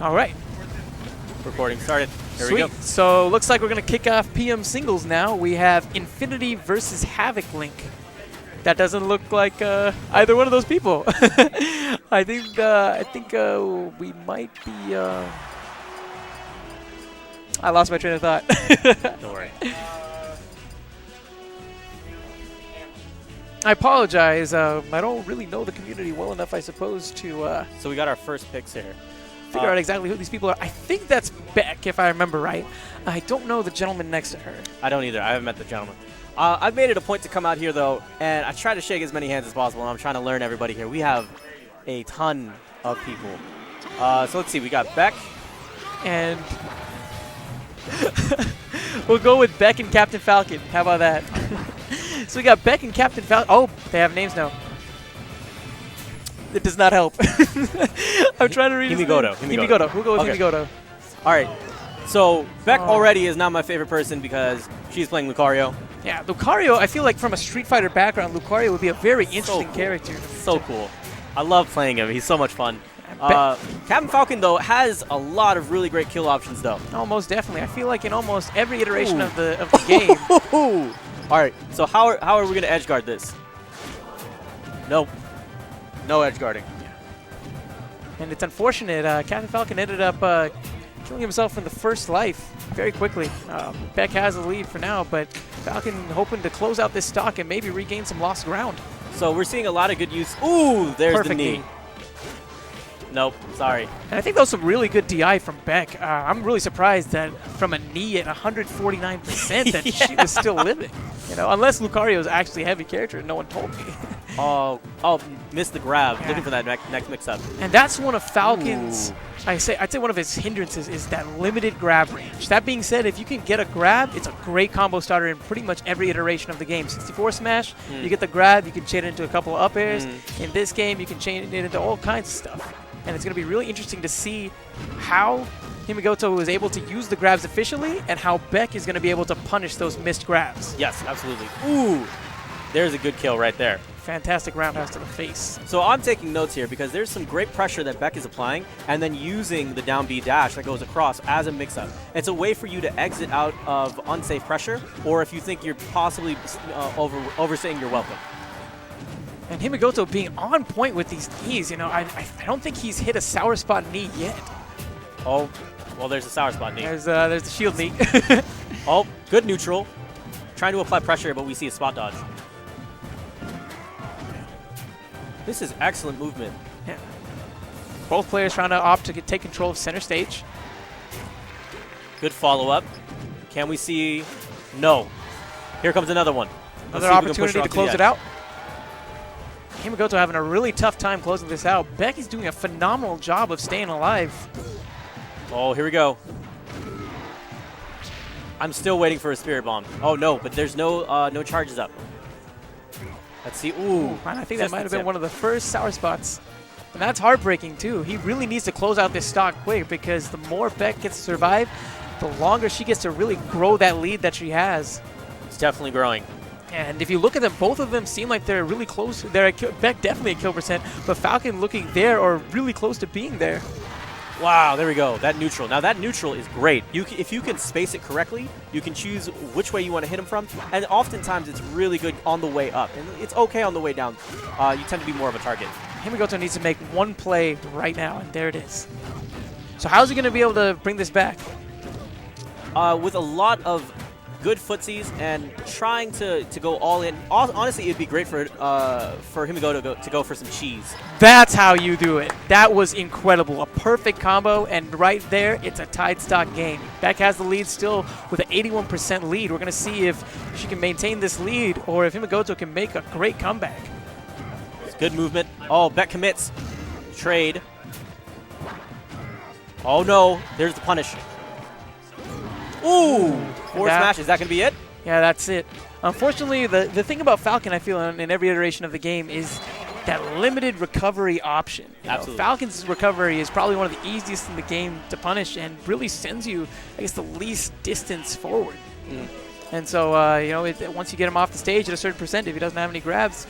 All right. Recording started. Here Sweet. we go. So looks like we're going to kick off PM singles now. We have Infinity versus Havoc Link. That doesn't look like either one of those people. I think we might be. I lost my train of thought. Don't worry. I apologize. I don't really know the community well enough, I suppose, to So we got our first picks here. figure out exactly who these people are. I think that's Beck, if I remember right. I don't know the gentleman next to her. I don't either. I haven't met the gentleman. I've made it a point to come out here, though, and I try to shake as many hands as possible, and I'm trying to learn everybody here. We have a ton of people. So let's see. We got Beck. And we'll go with Beck and Captain Falcon. How about that? So we got Beck and Captain Falcon. Oh, they have names now. It does not help. I'm trying to read Himegoto. Himegoto. We'll go with Himegoto. All right. So Beck already is not my favorite person because she's playing Lucario. Yeah, Lucario, I feel like from a Street Fighter background, Lucario would be a very interesting character. So cool. I love playing him. He's so much fun. Captain Falcon, though, has a lot of really great kill options, though. Oh, most definitely. I feel like in almost every iteration of the game. All right, so how are we going to edge guard this? Nope. No edge guarding. And it's unfortunate. Captain Falcon ended up killing himself in the first life very quickly. Beck has the lead for now, but Falcon hoping to close out this stock and maybe regain some lost ground. So we're seeing a lot of good use. Ooh, there's Perfect the knee. Nope, sorry. And I think that was some really good DI from Beck. I'm really surprised that from a knee at 149% that she was still living. You know, unless Lucario is actually a heavy character and no one told me. Oh, missed the grab. Yeah. Looking for that next mix-up. And that's one of Falcon's, I'd say one of his hindrances is that limited grab range. That being said, if you can get a grab, it's a great combo starter in pretty much every iteration of the game. 64 smash, you get the grab, you can chain it into a couple of up airs. In this game, you can chain it into all kinds of stuff. And it's going to be really interesting to see how Himegoto is able to use the grabs efficiently and how Beck is going to be able to punish those missed grabs. Yes, absolutely. Ooh, there's a good kill right there. Fantastic roundhouse to the face. So I'm taking notes here because there's some great pressure that Beck is applying and then using the down B dash that goes across as a mix-up. It's a way for you to exit out of unsafe pressure, or if you think you're possibly overstaying your welcome. And Himegoto being on point with these knees, you know, I don't think he's hit a sour spot knee yet. Oh, well, there's a sour spot knee. There's the shield knee. Oh, good neutral. Trying to apply pressure, but we see a spot dodge. This is excellent movement. Yeah. Both players trying to opt to take control of center stage. Good follow-up. Can we see? No. Here comes another one. Another opportunity to close it out. Himegoto having a really tough time closing this out. Beck is doing a phenomenal job of staying alive. Oh, here we go. I'm still waiting for a Spirit Bomb. Oh, no, but there's no charges up. Let's see. Ooh. I think that might have been one of the first sour spots. And that's heartbreaking, too. He really needs to close out this stock quick because the more Beck gets to survive, the longer she gets to really grow that lead that she has. It's definitely growing. And if you look at them, both of them seem like they're really close. Beck definitely at kill percent, but Falcon looking there or really close to being there. Wow, there we go. That neutral. Now, that neutral is great. If you can space it correctly, you can choose which way you want to hit him from. And oftentimes, it's really good on the way up. And it's okay on the way down. You tend to be more of a target. Himegoto needs to make one play right now, and there it is. So how's he going to be able to bring this back? With a lot of good footsies and trying to go all in. Honestly, it'd be great for Himegoto to go for some cheese. That's how you do it. That was incredible. A perfect combo, and right there, it's a tied stock game. Beck has the lead still with an 81% lead. We're going to see if she can maintain this lead or if Himegoto can make a great comeback. It's good movement. Oh, Beck commits. Trade. Oh, no. There's the punish. Ooh! Forward smash, is that going to be it? Yeah, that's it. Unfortunately, the thing about Falcon, I feel, in every iteration of the game is that limited recovery option. Absolutely. Falcon's recovery is probably one of the easiest in the game to punish and really sends you, I guess, the least distance forward. And so, once you get him off the stage at a certain percent, if he doesn't have any grabs,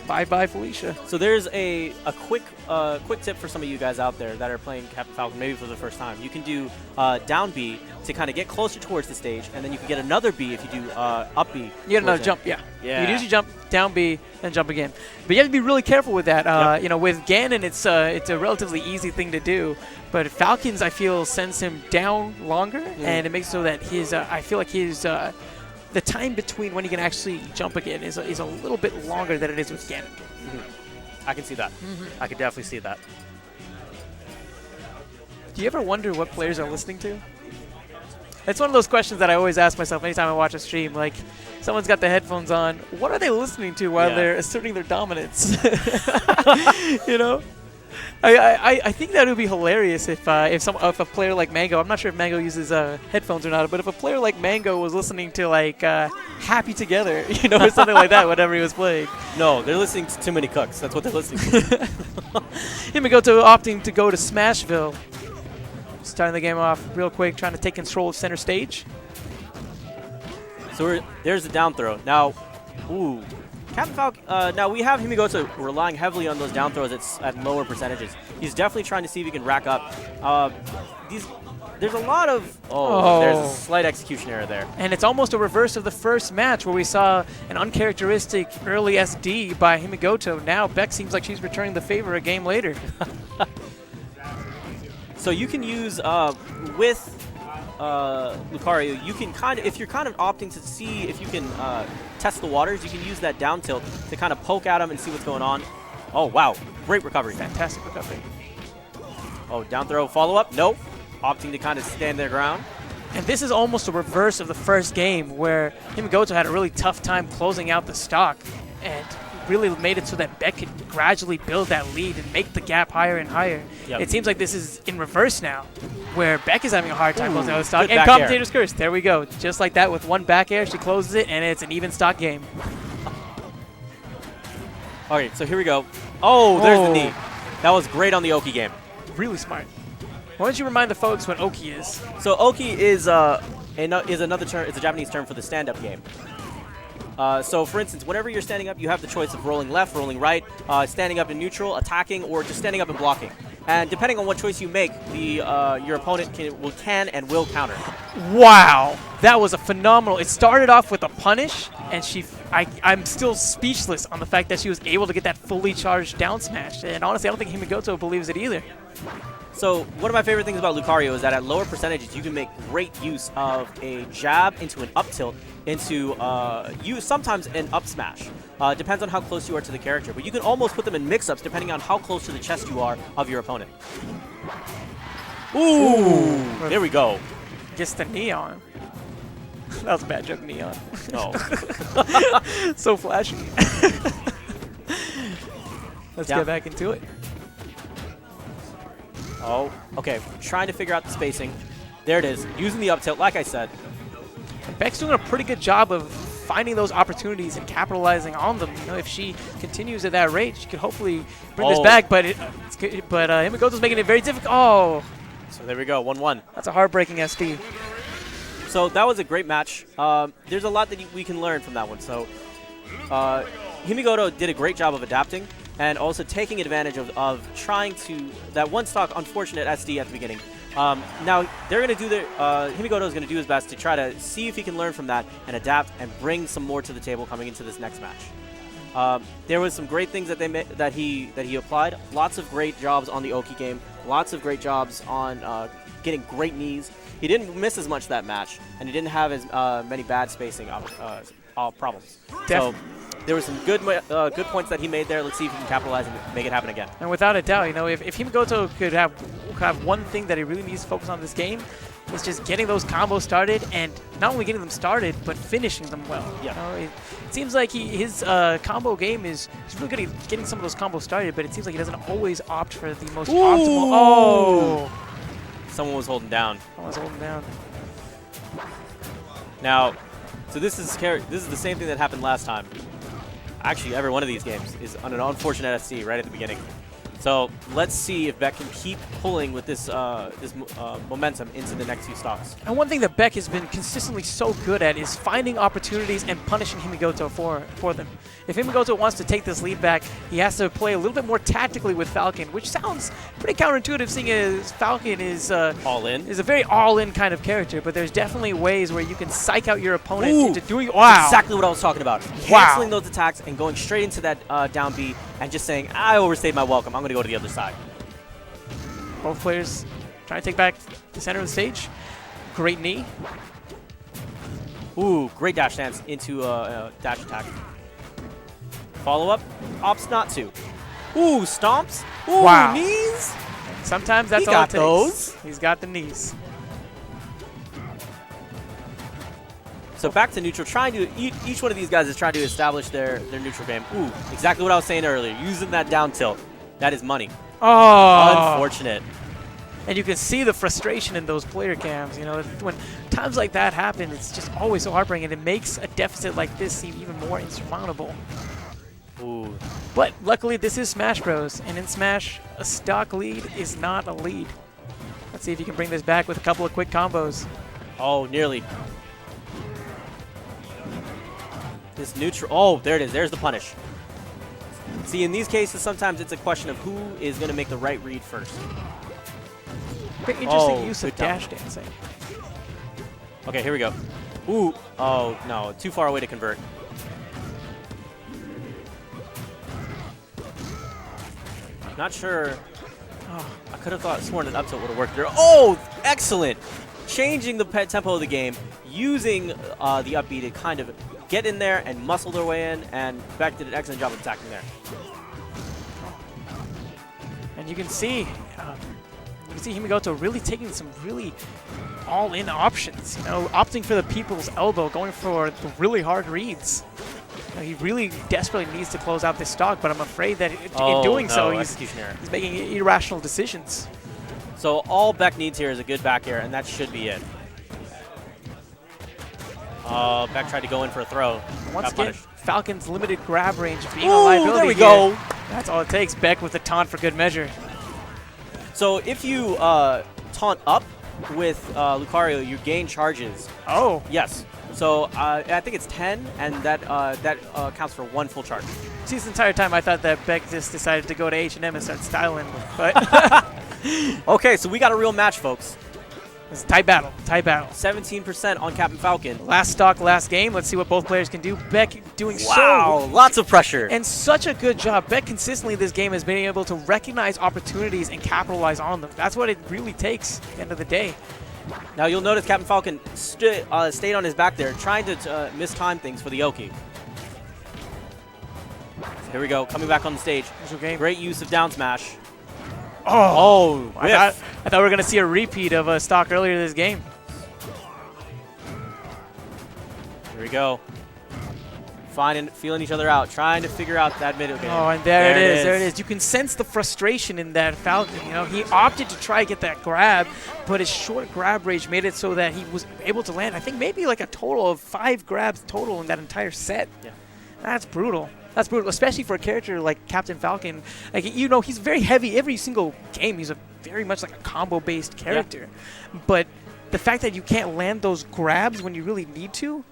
bye-bye Felicia. So there's a quick tip for some of you guys out there that are playing Captain Falcon maybe for the first time. You can do down B to kind of get closer towards the stage, and then you can get another B if you do up B. You get another jump, yeah. Yeah. You usually jump down B, then jump again. But you have to be really careful with that. Yep. You know, with Ganon, it's a relatively easy thing to do. But Falcons, I feel, sends him down longer, and it makes it so that his, I feel like his, the time between when he can actually jump again is a little bit longer than it is with Ganon. I can see that. I can definitely see that. Do you ever wonder what players are listening to? It's one of those questions that I always ask myself anytime I watch a stream. Like, someone's got the headphones on. What are they listening to while they're asserting their dominance? You know? I think that would be hilarious if a player like Mango, I'm not sure if Mango uses headphones or not, but if a player like Mango was listening to like Happy Together, you know, or something like that, whenever he was playing. No, they're listening to Too Many Cooks. That's what they're listening to. Himegoto opting to go to Smashville. Starting the game off real quick, trying to take control of center stage. So there's the down throw. Now, Captain Falcon, now we have Himegoto relying heavily on those down throws at lower percentages. He's definitely trying to see if he can rack up. There's a lot of, there's a slight execution error there. And it's almost a reverse of the first match where we saw an uncharacteristic early SD by Himegoto. Now Beck seems like she's returning the favor a game later. So you can use, with Lucario, you can kind of, if you're kind of opting to see if you can test the waters, you can use that down tilt to kind of poke at him and see what's going on. Oh, wow. Great recovery. Fantastic recovery. Oh, down throw follow-up? Nope. Opting to kind of stand their ground. And this is almost a reverse of the first game where Himegoto had a really tough time closing out the stock and really made it so that Beck could gradually build that lead and make the gap higher and higher. Yep. It seems like this is in reverse now, where Beck is having a hard time closing out the stock. Good And back commentator's curse. There we go. Just like that with one back air, she closes it, and it's an even stock game. All right, so here we go. Oh, there's the knee. That was great on the Oki game. Really smart. Why don't you remind the folks what Oki is? So Oki is another term. It's a Japanese term for the stand-up game. So, for instance, whenever you're standing up, you have the choice of rolling left, rolling right, standing up in neutral, attacking, or just standing up and blocking. And depending on what choice you make, your opponent can and will counter. Wow, that was a phenomenal. It started off with a punish, and I'm still speechless on the fact that she was able to get that fully charged down smash. And honestly, I don't think Himegoto believes it either. So one of my favorite things about Lucario is that at lower percentages, you can make great use of a jab into an up tilt into sometimes an up smash. Depends on how close you are to the character, but you can almost put them in mix-ups depending on how close to the chest you are of your opponent. Ooh, there we go. Gets the neon. That was a bad joke, neon. No. So flashy. Let's get back into it. Oh, okay. Trying to figure out the spacing. There it is. Using the up tilt, like I said. Beck's doing a pretty good job of finding those opportunities and capitalizing on them. You know, if she continues at that rate, she could hopefully bring this back. But Himegoto's making it very difficult. Oh. So there we go, 1-1. That's a heartbreaking SD. So that was a great match. There's a lot that we can learn from that one. So Himegoto did a great job of adapting and also taking advantage of trying to, that one stock unfortunate SD at the beginning. Now, they're going to do Himegoto is going to do his best to try to see if he can learn from that and adapt and bring some more to the table coming into this next match. There was some great things that he applied. Lots of great jobs on the Oki game. Lots of great jobs on getting great knees. He didn't miss as much that match, and he didn't have as many bad spacing problems. So there were some good points that he made there. Let's see if he can capitalize and make it happen again. And without a doubt, you know, if Himegoto could have one thing that he really needs to focus on this game, is just getting those combos started, and not only getting them started, but finishing them well. Yeah. You know, it seems like his combo game is really good at getting some of those combos started, but it seems like he doesn't always opt for the most optimal. Oh! Someone was holding down. Someone was holding down. Now, so this is the same thing that happened last time. Actually, every one of these games is on an unfortunate SC right at the beginning. So let's see if Beck can keep pulling with this momentum into the next few stocks. And one thing that Beck has been consistently so good at is finding opportunities and punishing Himegoto for them. If Himegoto wants to take this lead back, he has to play a little bit more tactically with Falcon, which sounds pretty counterintuitive, seeing as Falcon is all in. Is a very all-in kind of character. But there's definitely ways where you can psych out your opponent Ooh, into doing exactly what I was talking about. Canceling those attacks and going straight into that down B and just saying, I overstayed my welcome. I'm going to go to the other side. Both players trying to take back the center of the stage. Great knee. Ooh, great dash dance into a dash attack. Follow up, opts not to. Ooh, stomps. Ooh, wow. Knees. Sometimes that's he all got it takes. Those. He's got the knees. So back to neutral, trying to each one of these guys is trying to establish their neutral game. Ooh, exactly what I was saying earlier. Using that down tilt, that is money. Oh, unfortunate. And you can see the frustration in those player cams. You know, when times like that happen, it's just always so heartbreaking. And it makes a deficit like this seem even more insurmountable. Ooh. But luckily, this is Smash Bros. And in Smash, a stock lead is not a lead. Let's see if you can bring this back with a couple of quick combos. Oh, nearly. This neutral. Oh, there it is. There's the punish. See, in these cases, sometimes it's a question of who is going to make the right read first. Pretty interesting use of dash dancing. Okay, here we go. Ooh. Oh, no. Too far away to convert. Not sure. Oh, I could have sworn an up tilt would have worked there. Oh, excellent. Changing the tempo of the game, using the up B to kind of get in there and muscle their way in, and Beck did an excellent job of attacking there. And you can see Himegoto really taking some really all-in options. You know, opting for the people's elbow, going for the really hard reads. You know, he really desperately needs to close out this stock, but I'm afraid that in doing so, he's making irrational decisions. So all Beck needs here is a good back air, and that should be it. Beck tried to go in for a throw. Once again, Falcon's limited grab range being a liability. There we go. That's all it takes. Beck with the taunt for good measure. So if you taunt up with Lucario, you gain charges. Oh. Yes. So I think it's 10, and that counts for 1 full charge. See, this entire time I thought that Beck just decided to go to H&M and start styling, but... Okay, so we got a real match, folks. It's a tight battle, tight battle. 17% on Captain Falcon. Last stock, last game. Let's see what both players can do. Beck doing lots of pressure. And such a good job. Beck consistently this game has been able to recognize opportunities and capitalize on them. That's what it really takes at the end of the day. Now you'll notice Captain Falcon stayed on his back there, trying to mistime things for the Oki. Here we go, coming back on the stage. Great use of down smash. Oh, I thought we were going to see a repeat of a stock earlier this game. Here we go. Feeling each other out, trying to figure out that middle game. Oh, and there it is. There it is. You can sense the frustration in that Falcon. You know, he opted to try to get that grab, but his short grab range made it so that he was able to land, I think, maybe like a total of 5 grabs total in that entire set. Yeah. That's brutal. That's brutal, especially for a character like Captain Falcon. Like, you know, he's very heavy every single game. He's very much like a combo-based character. Yeah. But the fact that you can't land those grabs when you really need to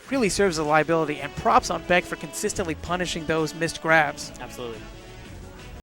really serves as a liability. And props on Beck for consistently punishing those missed grabs. Absolutely.